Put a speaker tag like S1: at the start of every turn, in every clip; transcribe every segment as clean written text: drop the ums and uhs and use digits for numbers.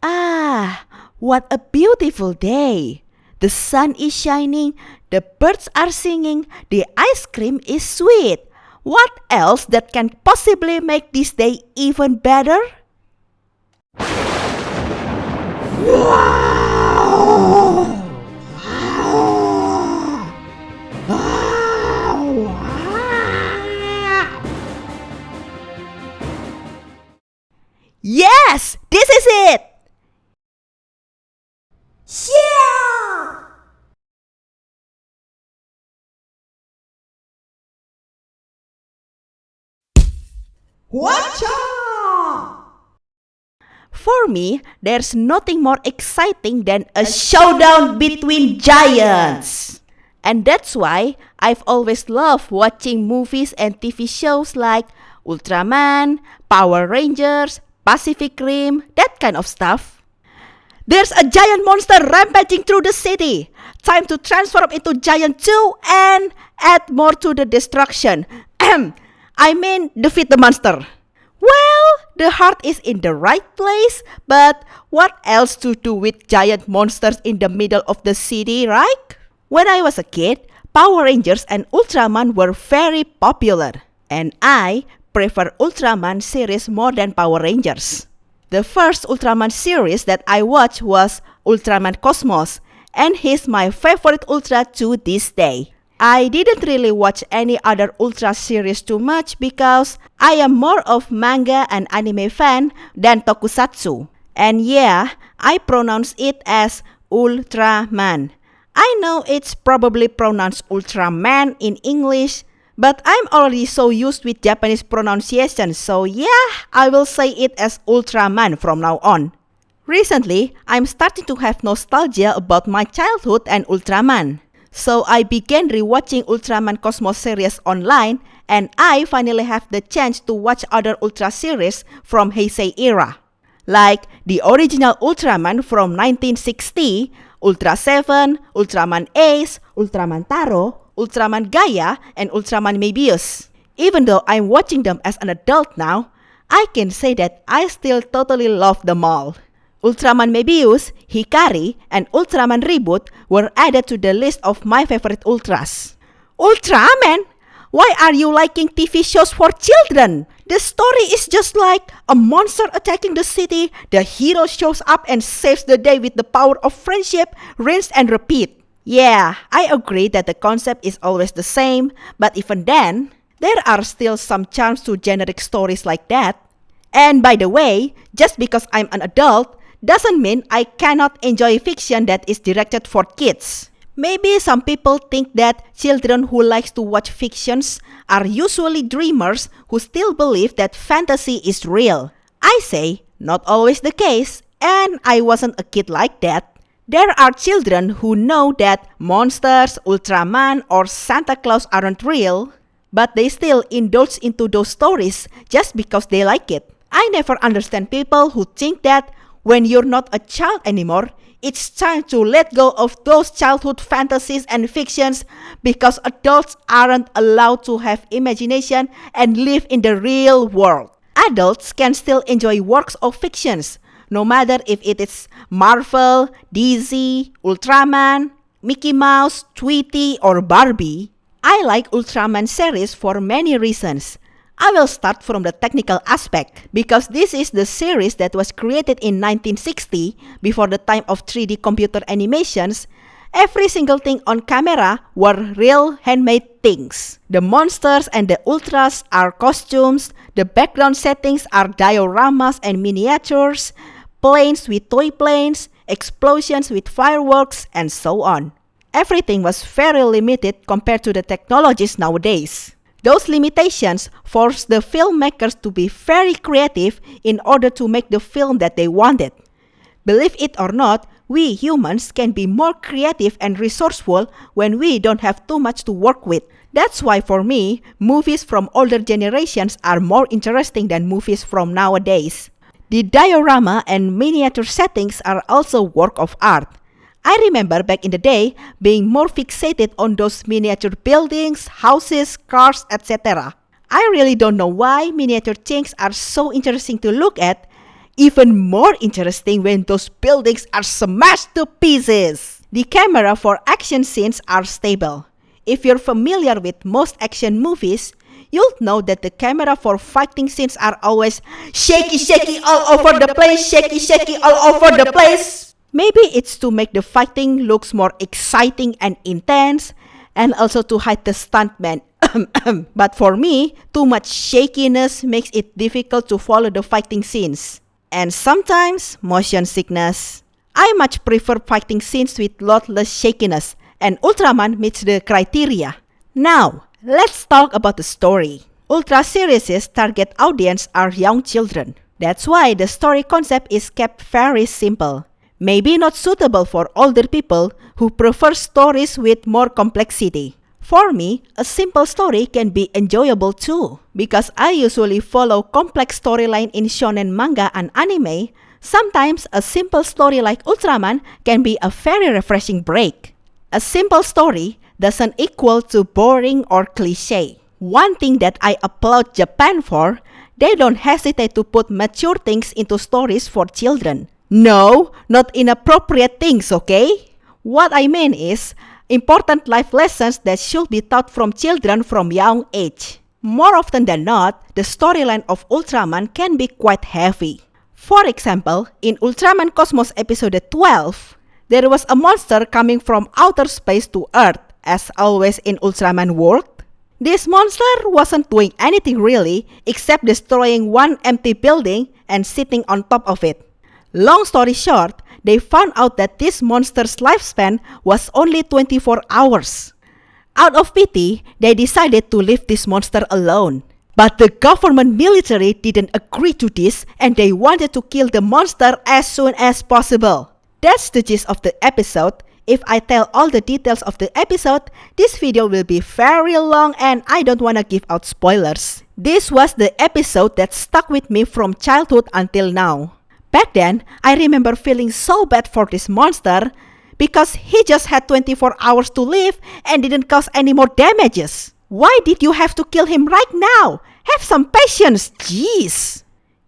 S1: Ah, what a beautiful day! The sun is shining, the birds are singing, the ice cream is sweet. What else that can possibly make this day even better? Yes, this is it! Yeah! Watcha! For me, there's nothing more exciting than a showdown between giants. And that's why I've always loved watching movies and TV shows like Ultraman, Power Rangers, Pacific Rim, that kind of stuff. There's a giant monster rampaging through the city. Time to transform into giant too and add more to the destruction. I mean, defeat the monster. Well, the heart is in the right place, but what else to do with giant monsters in the middle of the city, right? When I was a kid, Power Rangers and Ultraman were very popular, and I prefer Ultraman series more than Power Rangers. The first Ultraman series that I watched was Ultraman Cosmos, and he's my favorite Ultra to this day. I didn't really watch any other Ultra series too much because I am more of manga and anime fan than tokusatsu. And yeah, I pronounce it as Ultraman. I know it's probably pronounced Ultraman in English, but I'm already so used with Japanese pronunciation, so yeah, I will say it as Ultraman from now on. Recently, I'm starting to have nostalgia about my childhood and Ultraman. So I began rewatching Ultraman Cosmos series online, and I finally have the chance to watch other Ultra series from Heisei era. Like the original Ultraman from 1960, Ultra 7, Ultraman Ace, Ultraman Taro, Ultraman Gaia, and Ultraman Mebius. Even though I'm watching them as an adult now, I can say that I still totally love them all. Ultraman Mebius, Hikari, and Ultraman Reboot were added to the list of my favorite Ultras. Ultraman? Why are you liking TV shows for children? The story is just like a monster attacking the city, the hero shows up and saves the day with the power of friendship, rinse and repeat. Yeah, I agree that the concept is always the same, but even then, there are still some charms to generic stories like that. And by the way, just because I'm an adult, doesn't mean I cannot enjoy fiction that is directed for kids. Maybe some people think that children who like to watch fictions are usually dreamers who still believe that fantasy is real. I say, not always the case, and I wasn't a kid like that. There are children who know that monsters, Ultraman, or Santa Claus aren't real, but they still indulge into those stories just because they like it. I never understand people who think that when you're not a child anymore, it's time to let go of those childhood fantasies and fictions because adults aren't allowed to have imagination and live in the real world. Adults can still enjoy works of fictions, no matter if it is Marvel, DC, Ultraman, Mickey Mouse, Tweety, or Barbie. I like Ultraman series for many reasons. I will start from the technical aspect because this is the series that was created in 1960 before the time of 3D computer animations. Every single thing on camera were real handmade things. The monsters and the ultras are costumes, the background settings are dioramas and miniatures, planes with toy planes, explosions with fireworks, and so on. Everything was very limited compared to the technologies nowadays. Those limitations forced the filmmakers to be very creative in order to make the film that they wanted. Believe it or not, we humans can be more creative and resourceful when we don't have too much to work with. That's why for me, movies from older generations are more interesting than movies from nowadays. The diorama and miniature settings are also work of art. I remember back in the day being more fixated on those miniature buildings, houses, cars, etc. I really don't know why miniature things are so interesting to look at. even more interesting when those buildings are smashed to pieces. The camera for action scenes are stable. If you're familiar with most action movies, you'll know that the camera for fighting scenes are always shaky all over the place, shaky all over the place. Maybe it's to make the fighting looks more exciting and intense, and also to hide the stuntman. But for me, too much shakiness makes it difficult to follow the fighting scenes. And sometimes, motion sickness. I much prefer fighting scenes with lot less shakiness, and Ultraman meets the criteria. Now, let's talk about the story. Ultra series' target audience are young children. That's why the story concept is kept very simple. Maybe not suitable for older people who prefer stories with more complexity. For me, a simple story can be enjoyable too. Because I usually follow complex storyline in shonen manga and anime, sometimes a simple story like Ultraman can be a very refreshing break. A simple story doesn't equal to boring or cliche. One thing that I applaud Japan for, they don't hesitate to put mature things into stories for children. No, not inappropriate things, okay? What I mean is, important life lessons that should be taught from children from young age. More often than not, the storyline of Ultraman can be quite heavy. For example, in Ultraman Cosmos episode 12, there was a monster coming from outer space to Earth, as always in Ultraman world. This monster wasn't doing anything really, except destroying one empty building and sitting on top of it. Long story short, they found out that this monster's lifespan was only 24 hours. Out of pity, they decided to leave this monster alone. But the government military didn't agree to this and they wanted to kill the monster as soon as possible. That's the gist of the episode. If I tell all the details of the episode, this video will be very long and I don't wanna give out spoilers. This was the episode that stuck with me from childhood until now. Back then, I remember feeling so bad for this monster because he just had 24 hours to live and didn't cause any more damages. Why did you have to kill him right now? Have some patience, jeez!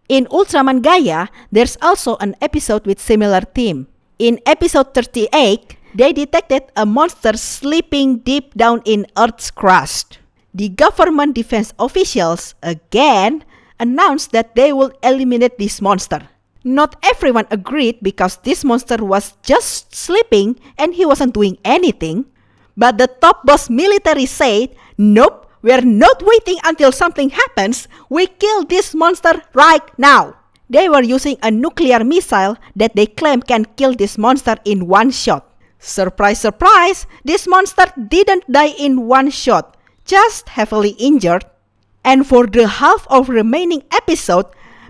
S1: In Ultraman Gaia, there's also an episode with similar theme. In episode 38, they detected a monster sleeping deep down in Earth's crust. The government defense officials, again, announced that they will eliminate this monster. Not everyone agreed because this monster was just sleeping and he wasn't doing anything. But the top boss military said, nope, we're not waiting until something happens. We kill this monster right now. They were using a nuclear missile that they claim can kill this monster in one shot. Surprise, surprise, this monster didn't die in one shot, just heavily injured. And for the half of remaining episode,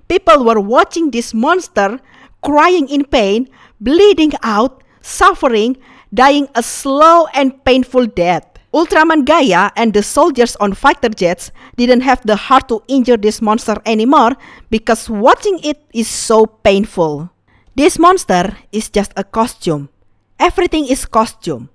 S1: people were watching this monster crying in pain, bleeding out, suffering, dying a slow and painful death. Ultraman Gaia and the soldiers on fighter jets didn't have the heart to injure this monster anymore because watching it is so painful. This monster is just a costume. Everything is costume.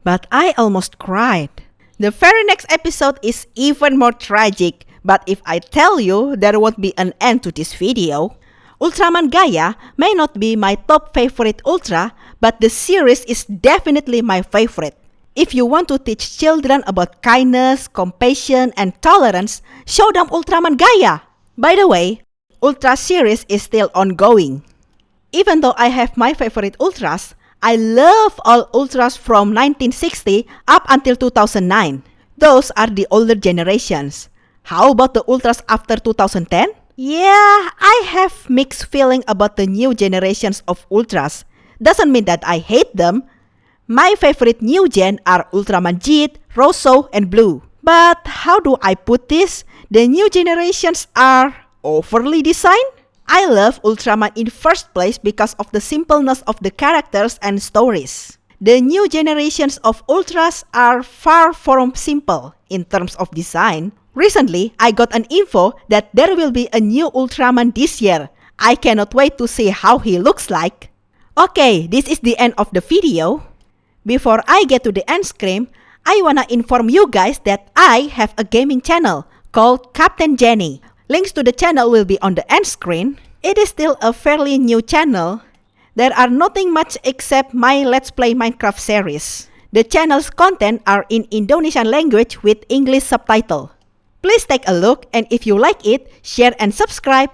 S1: But I almost cried. The very next episode is even more tragic. But if I tell you, there won't be an end to this video. Ultraman Gaia may not be my top favorite Ultra, but the series is definitely my favorite. If you want to teach children about kindness, compassion, and tolerance, show them Ultraman Gaia. By the way, Ultra series is still ongoing. Even though I have my favorite Ultras, I love all Ultras from 1960 up until 2009. Those are the older generations. How about the Ultras after 2010? Yeah, I have mixed feeling about the new generations of Ultras. Doesn't mean that I hate them. My favorite new gen are Ultraman Jit, Rosso, and Blue. But how do I put this? The new generations are overly designed? I love Ultraman in first place because of the simpleness of the characters and stories. The new generations of Ultras are far from simple in terms of design. Recently, I got an info that there will be a new Ultraman this year. I cannot wait to see how he looks like. Okay, this is the end of the video. Before I get to the end screen, I wanna inform you guys that I have a gaming channel called Captain Jenny. Links to the channel will be on the end screen. It is still a fairly new channel. There are nothing much except my Let's Play Minecraft series. The channel's content are in Indonesian language with English subtitle. Please take a look, and if you like it, share and subscribe.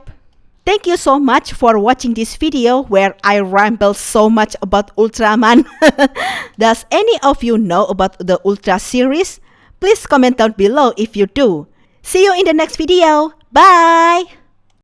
S1: Thank you so much for watching this video where I ramble so much about Ultraman. Does any of you know about the Ultra series? Please comment down below if you do. See you in the next video. Bye!